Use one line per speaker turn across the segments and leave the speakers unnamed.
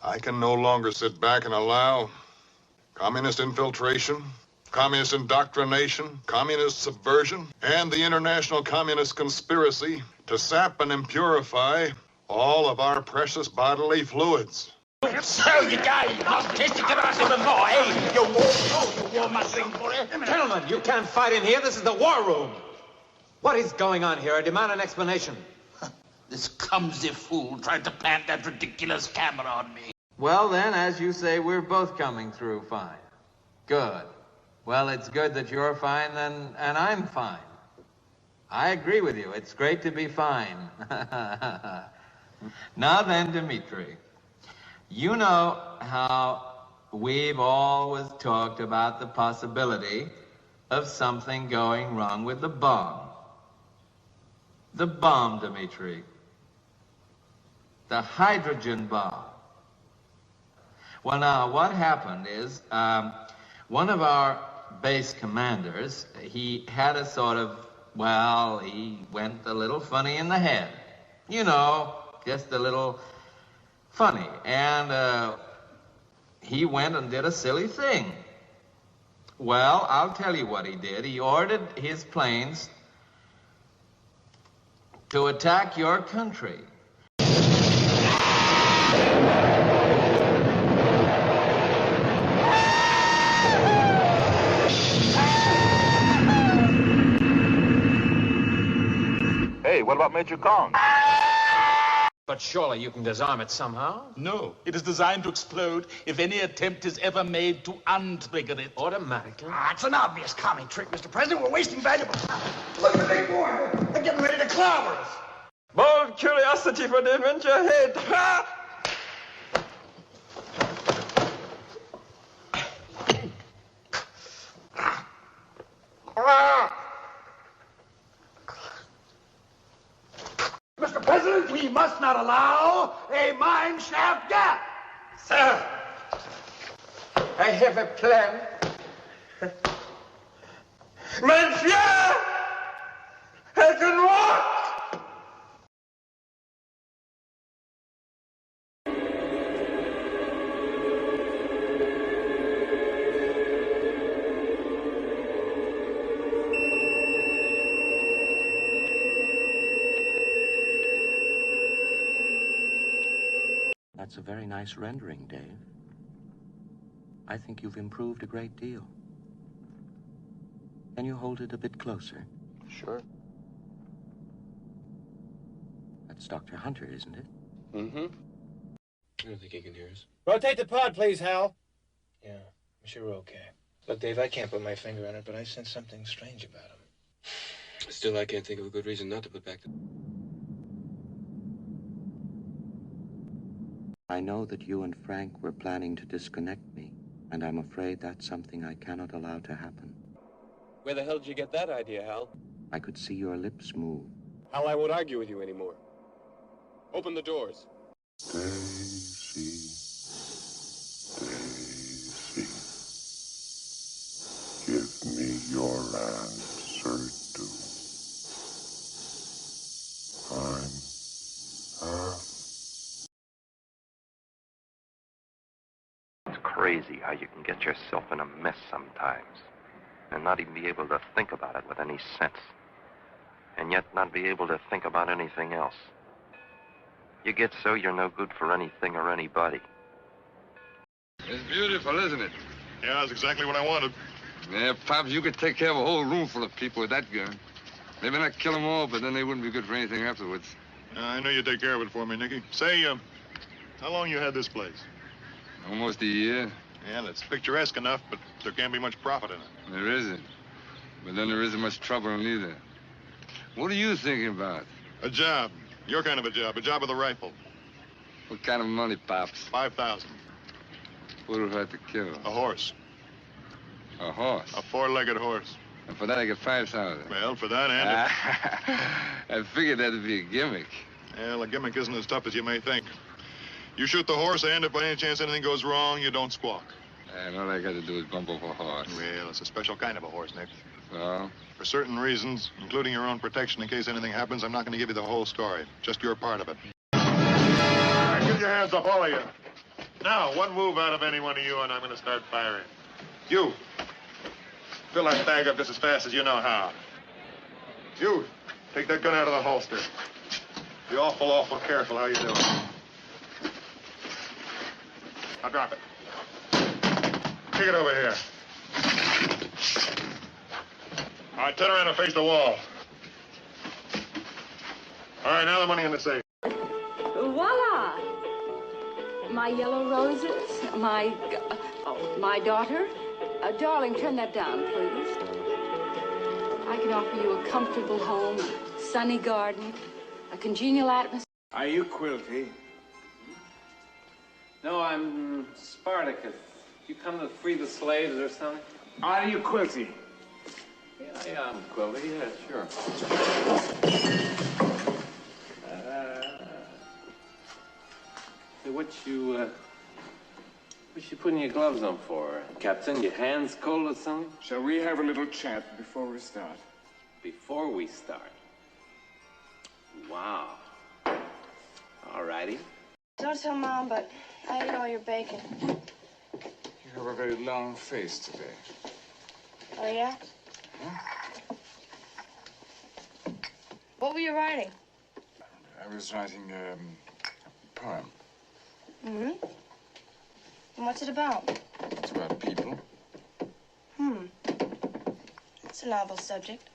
I can no longer sit back and allow communist infiltration, communist indoctrination, communist subversion, and the international communist conspiracy to sap and impurify all of our precious bodily fluids.
So you guys must taste it even more, eh? You war mustering for it.
Gentlemen, you can't fight in here. This is the war room. What is going on here? I demand an explanation.
This clumsy fool tried to plant that ridiculous camera on me.
Well, then, as you say, we're both coming through fine. Good. Well, it's good that you're fine, then, and I'm fine. I agree with you. It's great to be fine. Now then, Dmitri, you know how we've always talked about the possibility of something going wrong with the bomb. The bomb, Dmitri. The hydrogen bomb. Well, now, what happened is, one of our base commanders, he had a sort of, well, he went a little funny in the head. You know, just a little funny. And he went and did a silly thing. Well, I'll tell you what he did. He ordered his planes to attack your country.
Hey, what about Major Kong?
But surely you can disarm it somehow?
No, it is designed to explode if any attempt is ever made to untrigger it.
Automatically?
It's an obvious commie trick, Mr. President. We're wasting valuable time. Look at the big boy. They're getting ready to clobber us.
Bold curiosity for the adventure ahead. Ha!
Mr. President, we must not allow a mine shaft gap.
Sir, I have a plan. Monsieur, I can walk.
That's a very nice rendering, Dave. I think you've improved a great deal. Can you hold it a bit closer?
Sure.
That's Dr. Hunter, isn't it?
Mm-hmm.
I don't think he can hear us.
Rotate the pod, please, Hal. Yeah, I'm sure we're okay. Look, Dave, I can't put my finger on it, but I sense something strange about him.
Still, I can't think of a good reason not to put back the...
I know that you and Frank were planning to disconnect me, and I'm afraid that's something I cannot allow to happen.
Where the hell did you get that idea, Hal?
I could see your lips move.
Hal, I won't argue with you anymore. Open the doors.
Daisy, Daisy, give me your answer, do.
It's crazy how you can get yourself in a mess sometimes and not even be able to think about it with any sense, and yet not be able to think about anything else. You get so you're no good for anything or anybody.
It's beautiful, isn't it?
Yeah, that's exactly what I wanted.
Yeah, Pops, you could take care of a whole room full of people with that gun. Maybe not kill them all, but then they wouldn't be good for anything afterwards.
I know you'd take care of it for me, Nicky. Say, how long you had this place?
Almost a year.
Yeah, it's picturesque enough, but there can't be much profit in it.
There isn't. But then there isn't much trouble either. What are you thinking about?
A job. Your kind of a job with a rifle.
What kind of money, Pops?
5,000.
What do I have to kill?
A horse.
A horse?
A four-legged horse.
And for that I get 5,000.
Well, for that and...
I figured that'd be a gimmick.
Well, a gimmick isn't as tough as you may think. You shoot the horse, and if by any chance anything goes wrong, you don't squawk.
And all I got to do is bump over a horse.
Well, it's a special kind of a horse, Nick.
Well?
For certain reasons, including your own protection in case anything happens, I'm not going to give you the whole story. Just your part of it. Get your hands up, all of you.
Now, one move out of any one of you, and I'm going to start firing. You, fill that bag up just as fast as you know how. You, take that gun out of the holster. Be awful careful how you do it. Now drop it. Kick it over here. All right, turn around and face the wall. All right, now the money in the safe.
Voila! My yellow roses, my daughter. Darling, turn that down, please. I can offer you a comfortable home, a sunny garden, a congenial atmosphere.
Are you Quilty?
No, I'm Spartacus. You come to free the slaves or something?
Are you Quilty?
Yeah, I'm Quilty. Yeah, sure. Hey, what you putting your gloves on for, Captain? Your hands cold or something?
Shall we have a little chat before we start?
Before we start? Wow. All righty.
Don't tell Mom, but I ate all your bacon.
You have a very long face today.
Oh, yeah?
Huh?
What were you writing?
I was writing a poem.
Mm-hmm. And what's it about?
It's about people.
It's a novel subject.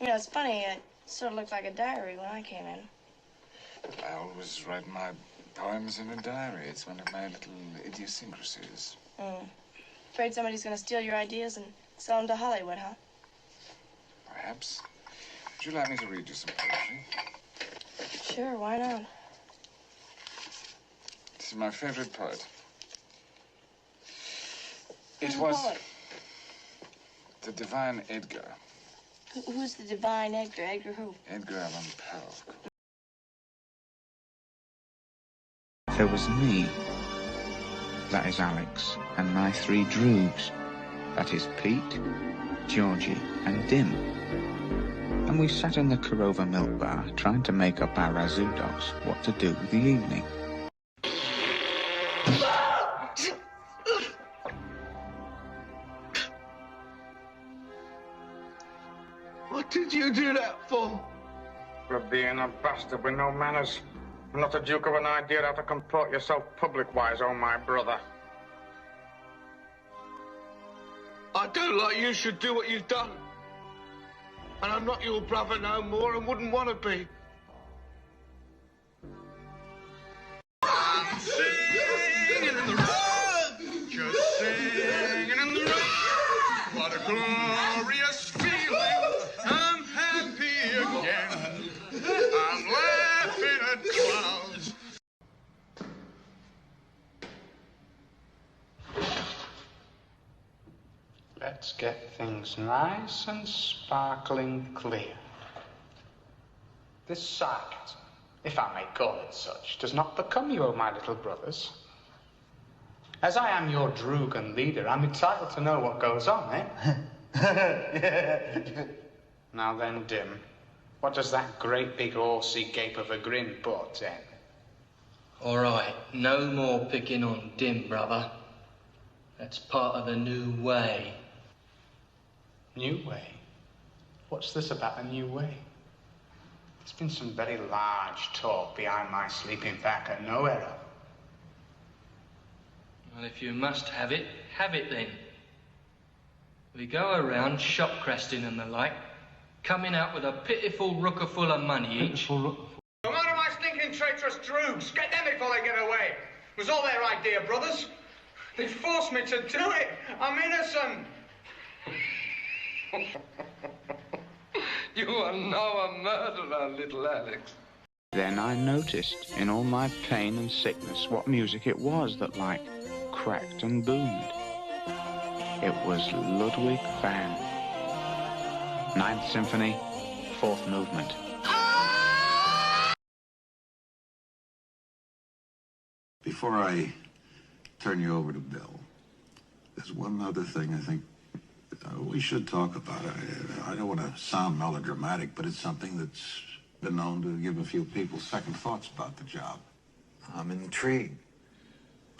You know, it's funny, it sort of looked like a diary when I came in.
I always write my poems in a diary. It's one of my little idiosyncrasies.
Afraid somebody's gonna steal your ideas and sell them to Hollywood, huh?
Perhaps. Would you like me to read you some poetry?
Sure, why not?
This is my favorite poet.
Who's
It
the
was
poet?
the divine Edgar.
Who's the divine Edgar? Edgar who?
Edgar Allan Poe, of course.
There was me, that is Alex, and my three droogs, that is Pete, Georgie, and Dim. And we sat in the Korova milk bar trying to make up our razoo dogs what to do with the evening.
What did you do that for?
For being a bastard with no manners. Not a duke of an idea how to comport yourself public-wise, oh my brother.
I don't like you should do what you've done. And I'm not your brother no more and wouldn't want to be. I'm singing in the road, just singing in the road. What a glorious feeling, I'm happy again. I'm laughing at clouds.
Let's get things nice and sparkling clear. This sarcasm, if I may call it such, does not become you, O my little brothers. As I am your droog and leader, I'm entitled to know what goes on, eh? Now then, Dim, what does that great big horsey gape of a grin portend?
All right, no more picking on Dim, brother. That's part of the new way.
New way? What's this about a new way? There's been some very large talk behind my sleeping back at no error.
Well, if you must have it then. We go around shop cresting and the like, coming out with a pitiful rooker full of money each.
Come out of my stinking traitorous droogs! Get them before they get away! It was all their idea, brothers. They forced me to do it. I'm innocent.
You are now a murderer, little Alex.
Then I noticed, in all my pain and sickness, what music it was that, like, cracked and boomed. It was Ludwig van. Ninth Symphony, Fourth Movement.
Before I turn you over to Bill, there's one other thing I think we should talk about. I don't want to sound melodramatic, but it's something that's been known to give a few people second thoughts about the job.
I'm intrigued.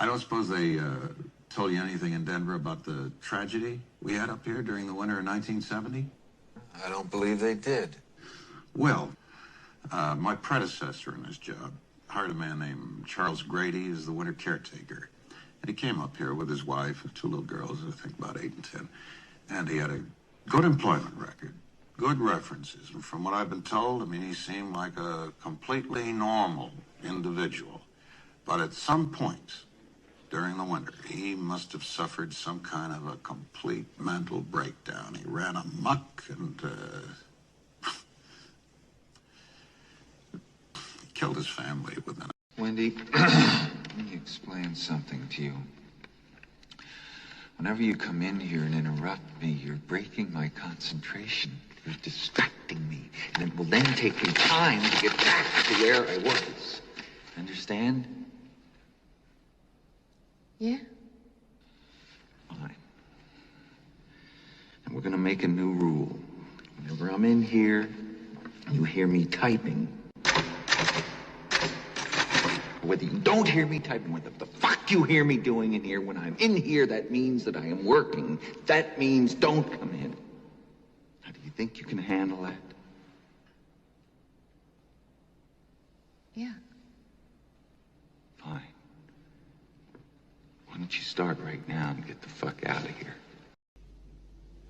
I don't suppose they told you anything in Denver about the tragedy we had up here during the winter of 1970?
I don't believe they did.
Well, my predecessor in this job hired a man named Charles Grady as the winter caretaker. And he came up here with his wife and two little girls, I think about 8 and 10. And he had a good employment record, good references. And from what I've been told, I mean, he seemed like a completely normal individual. But at some point during the winter, he must have suffered some kind of a complete mental breakdown. He ran amok and killed his family within a...
Wendy, let me explain something to you. Whenever you come in here and interrupt me, you're breaking my concentration. You're distracting me. And it will then take me time to get back to where I was. Understand?
Yeah.
Fine. And we're gonna make a new rule. Whenever I'm in here, you hear me typing. Whether you don't hear me typing, whether the fuck you hear me doing in here, when I'm in here, that means that I am working. That means don't come in. Now, do you think you can handle that?
Yeah.
Fine. Why don't you start right now and get the fuck out of here?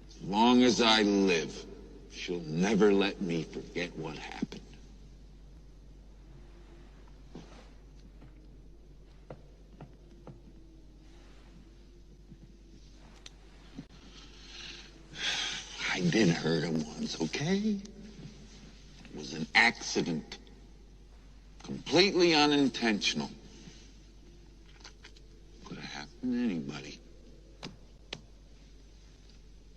As long as I live, she'll never let me forget what happened. I did hurt him once, okay? It was an accident. Completely unintentional. Could have happened to anybody.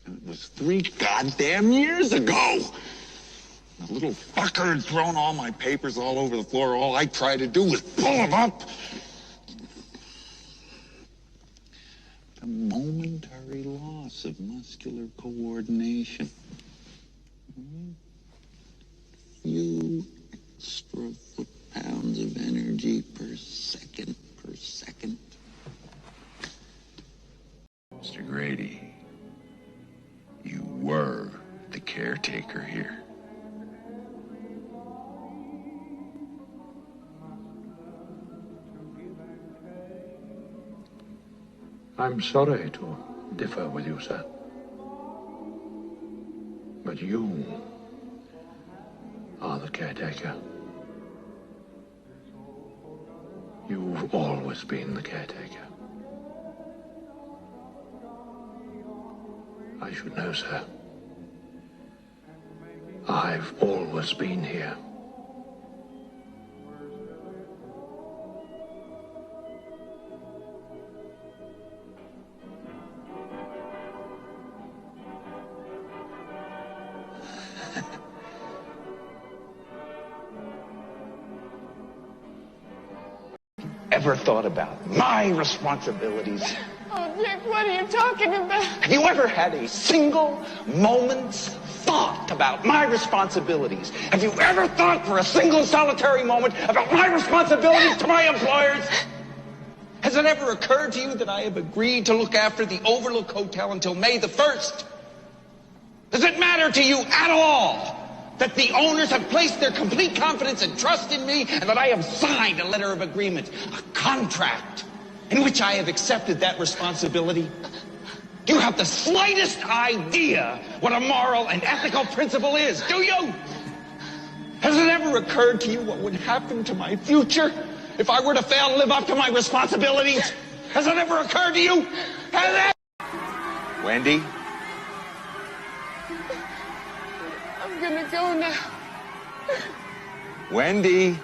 And it was 3 goddamn years ago. The little fucker had thrown all my papers all over the floor. All I tried to do was pull them up. A momentary loss of muscular coordination. Few extra foot-pounds of energy per second. Mr. Grady, you were the caretaker here. I'm sorry to differ with you, sir. But you are the caretaker. You've always been the caretaker. I should know, sir. I've always been here.
Ever thought about my responsibilities?
Oh, Dick, what are you talking about?
Have you ever had a single moment's thought about my responsibilities? Have you ever thought for a single solitary moment about my responsibilities to my employers? Has it ever occurred to you that I have agreed to look after the Overlook Hotel until May the 1st? Does it matter to you at all that the owners have placed their complete confidence and trust in me, and that I have signed a letter of agreement, a contract, in which I have accepted that responsibility? Do you have the slightest idea what a moral and ethical principle is? Do you? Has it ever occurred to you what would happen to my future if I were to fail to live up to my responsibilities? Has it ever occurred to you? Has it? Wendy?
I'm gonna go now.
Wendy?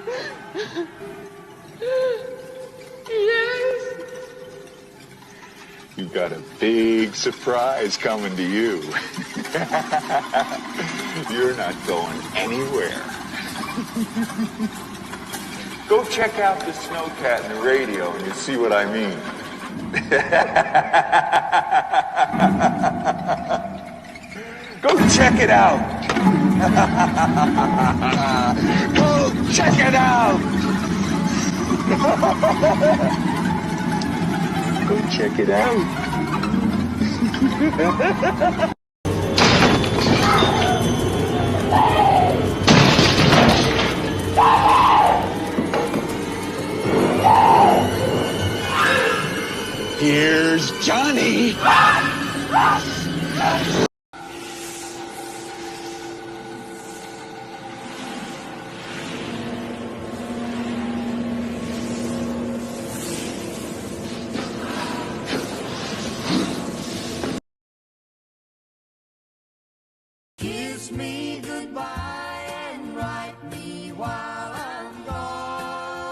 Yes.
You've got a big surprise coming to you. You're not going anywhere. Go check out the snowcat in the radio and you'll see what I mean. Go check it out. Go check it out.
Go check it out.
Here's Johnny.
Kiss me goodbye and write me while I'm gone.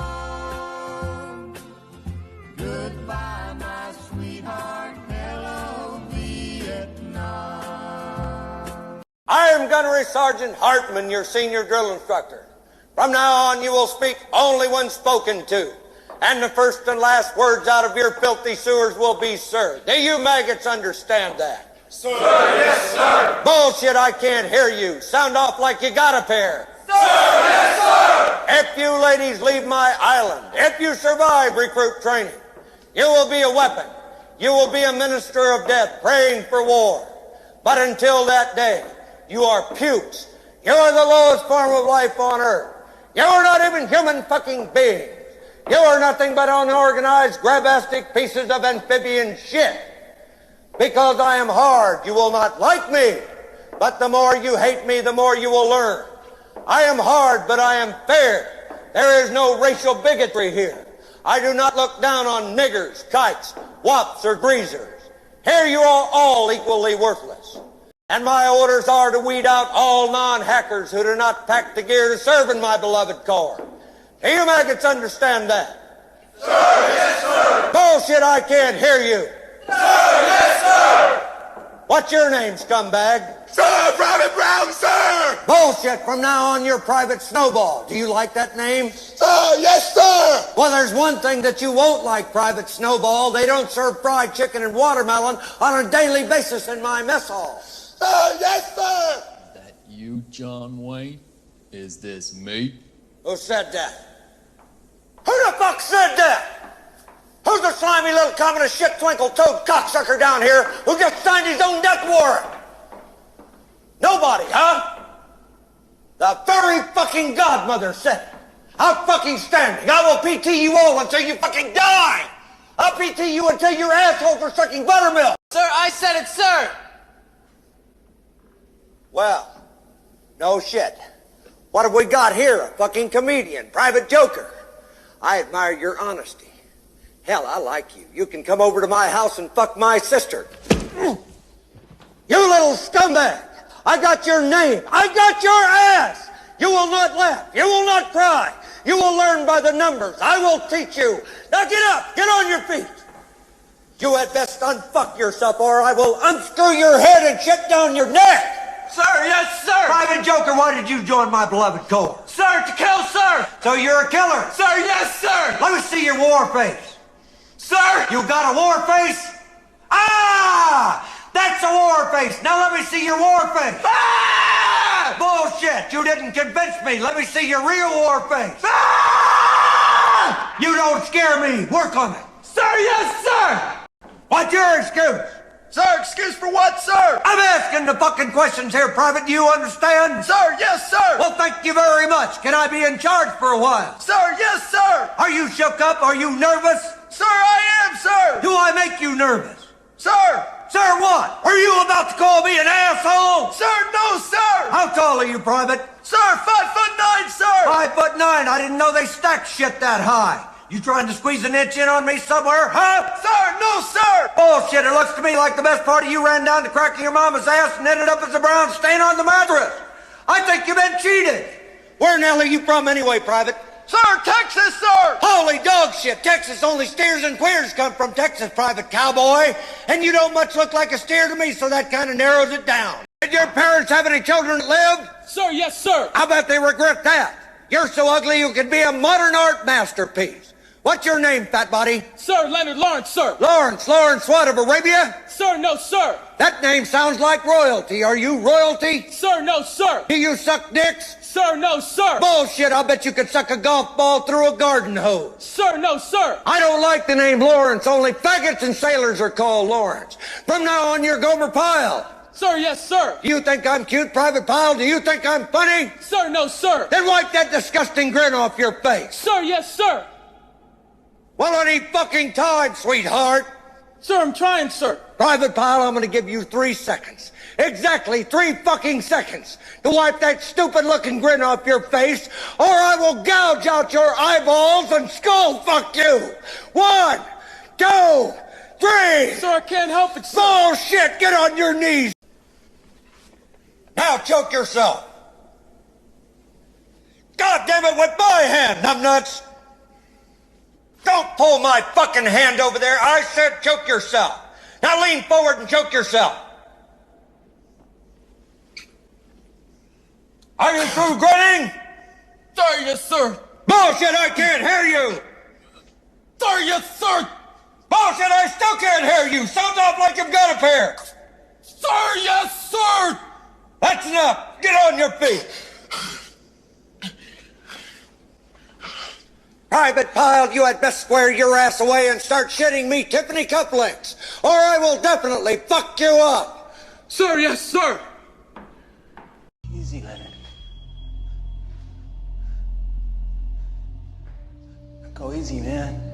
Goodbye, my sweetheart. Hello, Vietnam.
I am Gunnery Sergeant Hartman, your senior drill instructor. From now on, you will speak only when spoken to. And the first and last words out of your filthy sewers will be, sir. Do you maggots understand that?
Sir, yes, sir.
Bullshit, I can't hear you. Sound off like you got a pair.
Sir, yes, sir.
If you ladies leave my island, if you survive recruit training, you will be a weapon. You will be a minister of death praying for war. But until that day, you are pukes. You are the lowest form of life on earth. You are not even human fucking beings. You are nothing but unorganized, grabastic pieces of amphibian shit. Because I am hard, you will not like me. But the more you hate me, the more you will learn. I am hard, but I am fair. There is no racial bigotry here. I do not look down on niggers, kites, wops, or greasers. Here you are all equally worthless. And my orders are to weed out all non-hackers who do not pack the gear to serve in my beloved corps. Do you maggots understand that?
Sir, yes, sir.
Bullshit, I can't hear you.
Sir, yes, sir.
What's your name, scumbag?
Sir, Private Brown, sir.
Bullshit, from now on you're Private Snowball. Do you like that name?
Sir, yes, sir.
Well, there's one thing that you won't like, Private Snowball. They don't serve fried chicken and watermelon on a daily basis in my mess hall.
Sir, yes, sir.
Is that you, John Wayne? Is this me?
Who said that? Who the fuck said that? Who's the slimy little communist shit twinkle-toed cocksucker down here who just signed his own death warrant? Nobody, huh? The very fucking godmother said it. I'm fucking standing. I will PT you all until you fucking die. I'll PT you until your assholes are sucking buttermilk.
Sir, I said it, sir.
Well, no shit. What have we got here? A fucking comedian, private joker. I admire your honesty. Hell, I like you. You can come over to my house and fuck my sister. You little scumbag. I got your name. I got your ass. You will not laugh. You will not cry. You will learn by the numbers. I will teach you. Now get up. Get on your feet. You had best unfuck yourself or I will unscrew your head and shut down your neck.
Sir, yes, sir.
Private Joker, why did you join my beloved corps?
Sir, to kill, sir.
So you're a killer?
Sir, yes, sir.
Let me see your war face.
Sir!
You got a war face? Ah! That's a war face. Now let me see your war face.
Ah!
Bullshit. You didn't convince me. Let me see your real war face.
Ah!
You don't scare me. Work on it.
Sir, yes, sir.
What's your excuse?
Sir, excuse for what, sir?
I'm asking the fucking questions here, Private. Do you understand?
Sir, yes, sir.
Well, thank you very much. Can I be in charge for a while?
Sir, yes, sir.
Are you shook up? Are you nervous?
Sir, I am, sir.
Do I make you nervous?
Sir.
Sir, what? Are you about to call me an asshole?
Sir, no, sir.
How tall are you, Private?
Sir, 5'9", sir.
5'9". I didn't know they stacked shit that high. You trying to squeeze an inch in on me somewhere, huh?
Sir, no, sir.
Bullshit. It looks to me like the best part of you ran down to cracking your mama's ass and ended up as a brown stain on the mattress. I think you've been cheated. Where in the hell are you from anyway, Private?
Sir, Texas, sir.
Holy dog shit. Texas, only steers and queers come from Texas, Private Cowboy. And you don't much look like a steer to me, so that kind of narrows it down. Did your parents have any children that lived?
Sir, yes, sir.
I bet they regret that. You're so ugly you could be a modern art masterpiece. What's your name, fat body?
Sir, Leonard Lawrence, sir.
Lawrence what, of Arabia?
Sir, no, sir.
That name sounds like royalty. Are you royalty?
Sir, no, sir.
Do you suck dicks?
Sir, no, sir.
Bullshit, I'll bet you could suck a golf ball through a garden hose.
Sir, no, sir.
I don't like the name Lawrence. Only faggots and sailors are called Lawrence. From now on, you're Gomer Pyle.
Sir, yes, sir.
Do you think I'm cute, Private Pyle? Do you think I'm funny?
Sir, no, sir.
Then wipe that disgusting grin off your face.
Sir, yes, sir.
Well, any fucking time, sweetheart.
Sir, I'm trying, sir.
Private Pyle, I'm gonna give you 3 seconds. Exactly 3 fucking seconds to wipe that stupid-looking grin off your face, or I will gouge out your eyeballs and skull fuck you. 1, 2, 3.
Sir, I can't help it, sir.
Bullshit! Get on your knees. Now choke yourself. God damn it, with my hand, numbnuts. Don't pull my fucking hand over there. I said choke yourself. Now lean forward and choke yourself. Are you through grinning?
Sir, yes, sir.
Bullshit, I can't hear you.
Sir, yes, sir.
Bullshit, I still can't hear you. Sounds off like you've got a pair.
Sir, yes, sir.
That's enough. Get on your feet. Private Pyle, you had best square your ass away and start shitting me Tiffany cufflinks, or I will definitely fuck you up.
Sir, yes, sir.
Easy, Leonard. Go easy, man.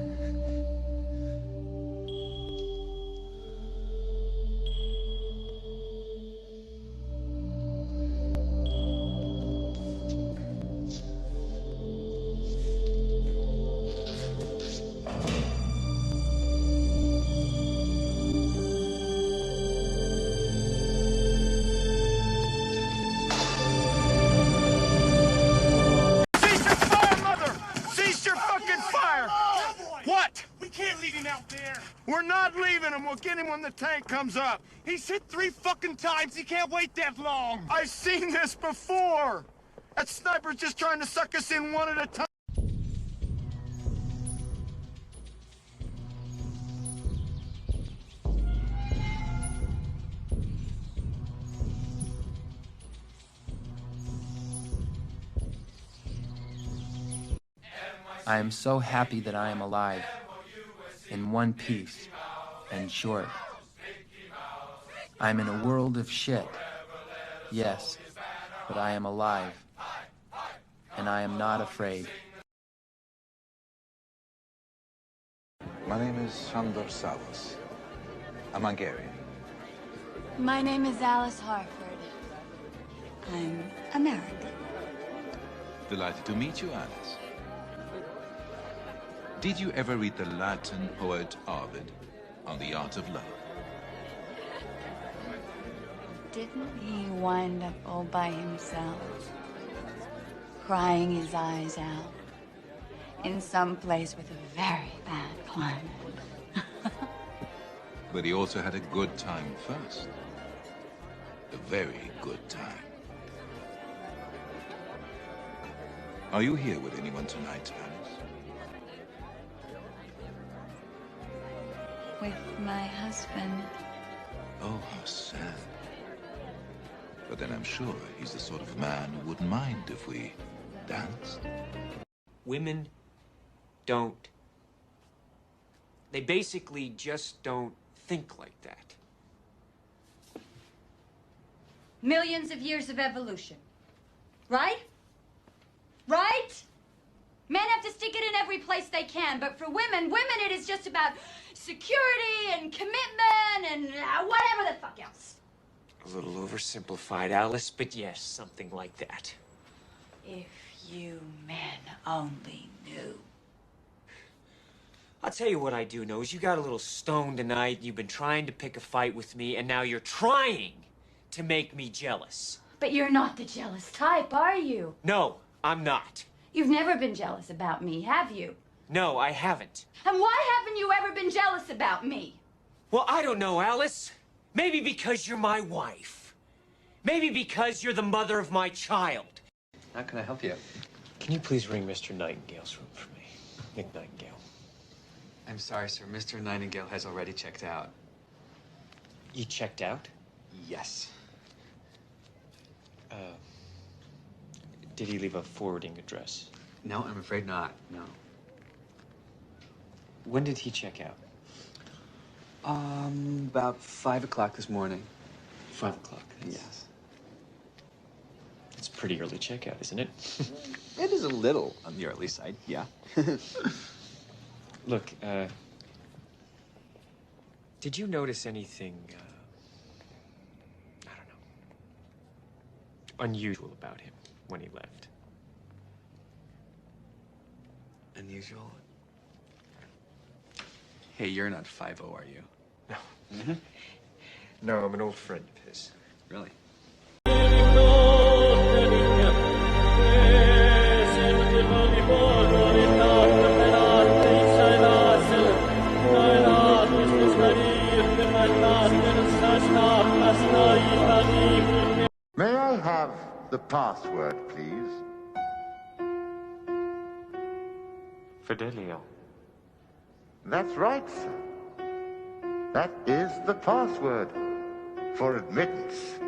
We're not leaving him. We'll get him when the tank comes up. He's hit 3 fucking times. He can't wait that long. I've seen this before. That sniper's just trying to suck us in one at a time.
I am so happy that I am alive, in one piece, and short. I'm in a world of shit, yes, but I am alive, and I am not afraid.
My name is Sandor Savos. I'm Hungarian.
My name is Alice Harford. I'm American.
Delighted to meet you, Alice. Did you ever read the Latin poet Ovid on the art of love?
Didn't he wind up all by himself, crying his eyes out in some place with a very bad climate?
But he also had a good time first. A very good time. Are you here with anyone tonight, Alice?
With my husband.
Oh, how sad. But then I'm sure he's the sort of man who wouldn't mind if we danced.
Women don't. They basically just don't think like that.
Millions of years of evolution. Right? Right? Men have to stick it in every place they can, but for women it is just about security and commitment and whatever the fuck else.
A little oversimplified, Alice, but yes, something like that.
If you men only knew.
I'll tell you what I do know is you got a little stoned tonight, you've been trying to pick a fight with me, and now you're trying to make me jealous.
But you're not the jealous type, are you?
No, I'm not.
You've never been jealous about me, have you?
No, I haven't.
And why haven't you ever been jealous about me?
Well, I don't know, Alice. Maybe because you're my wife. Maybe because you're the mother of my child.
How can I help you?
Can you please ring Mr. Nightingale's room for me? Nick Nightingale.
I'm sorry, sir. Mr. Nightingale has already checked out.
You checked out?
Yes.
Did he leave a forwarding address?
No, I'm afraid not. No.
When did he check out?
About 5 o'clock this morning.
5 o'clock?
Yes.
It's pretty early checkout, isn't it?
It is a little on the early side, yeah.
Look, did you notice anything, I don't know, unusual about him when he left?
Unusual? Hey, you're not 5-0, are you?
No. No, I'm an old friend of his.
Really?
May I have the password, please?
Fidelio.
That's right, sir. That is the password for admittance.